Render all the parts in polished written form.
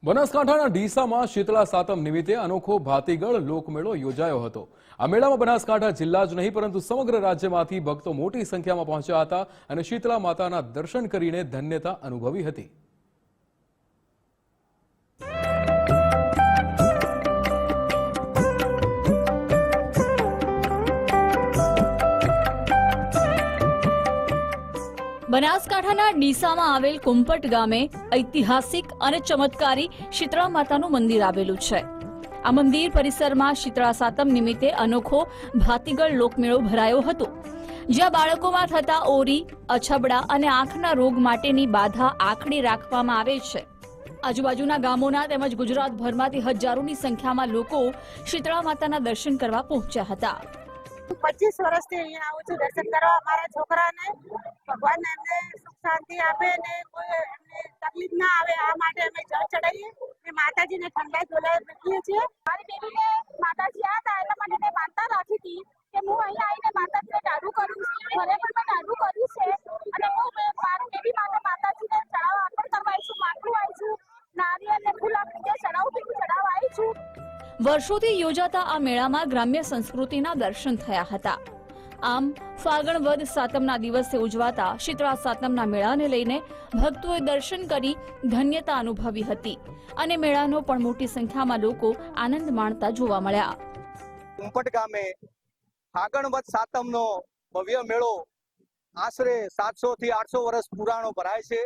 બનાસકાંઠાના ડીસામાં શીતળા સાતમ નિમિત્તે અનોખો ભાતીગળ લોકમેળો યોજાયો હતો। આ મેળામાં બનાસકાંઠા જિલ્લા જ નહીં પરંતુ સમગ્ર રાજ્યમાંથી ભક્તો મોટી સંખ્યામાં પહોંચ્યા હતા અને શીતળા માતાના દર્શન કરીને ધન્યતા અનુભવી હતી। બનાસકાંઠાના ડીસામાં આવેલ કુંપટ ગામે ઐતિહાસિક અને ચમત્કારી શીતળા માતાનું મંદિર આવેલું છે। આ મંદિર પરિસરમાં શીતળા સાતમ નિમિત્તે અનોખો ભાતીગળ લોકમેળો ભરાયો હતો, જ્યાં બાળકોમાં થતા ઓરી, અછબડા અને આંખના રોગ માટેની બાધા આખડી રાખવામાં આવે છે। આજુબાજુના ગામોના તેમજ ગુજરાતભરમાંથી હજારોની સંખ્યામાં લોકો શીતળા માતાના દર્શન કરવા પહોંચ્યા હતા। 25 વર્ષથી અહીંયા આવું છું દર્શન કરવા। અમારા છોકરાને ભગવાન એમને સુખ શાંતિ આપે ને કોઈ એમને તકલીફ ના આવે, આ માટે અમે જળ ચડાવીએ ને માતાજીને ઠંડા ઝોલા મૂકીએ છીએ। મારી બેબીને માતાજી હતા એટલા માટે મેં માનતા રાખી હતી કે હું અહીંયા આવીને માતાજીને ડાઢું કરીશ। ઘરે પણ મેં ડાઢું કર્યું છે અને હું મારી બેબી માટે માતાજીને ચડાવવા અર્પણ કરવા આવી છું, માટલું આવી છું, નારિયેળ ને ફૂલ આપી જે ચડાવું તે ચડાવવા આવી છું। વર્ષોથી યોજાતા આ મેળામાં ગ્રામ્ય સંસ્કૃતિના દર્શન થયા હતા। આમ ફાગણ વદ સાતમના દિવસે ઉજવાતા શીતળા સાતમના મેળાને લઈને ભક્તોએ દર્શન કરી ધન્યતા અનુભવી હતી અને મેળાનો પણ મોટી સંખ્યામાં લોકો આનંદ માણતા જોવા મળ્યા। કુંપટ ગામે ફાગણ વદ સાતમનો ભવ્ય મેળો આશરે 700 થી 800 વર્ષ પુરાણો ભરાય છે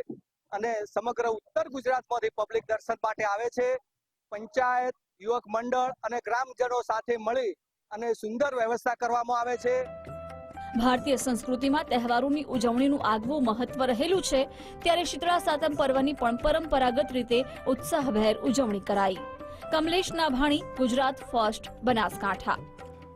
અને સમગ્ર ઉત્તર ગુજરાતમાંથી પબ્લિક દર્શન માટે આવે છે। પંચાયત, યુવક મંડળ અને ગ્રામજનો સાથે મળી અને સુંદર વ્યવસ્થા કરવામાં આવે છે। ભારતીય સંસ્કૃતિમાં તહેવારોની ઉજવણીનું આગવું મહત્વ રહેલું છે, ત્યારે શીતળા સાતમ પર્વની પણ પરંપરાગત રીતે ઉત્સાહભેર ઉજવણી કરાઈ। કમલેશ નાભાણી, ગુજરાત ફર્સ્ટ, બનાસકાંઠા।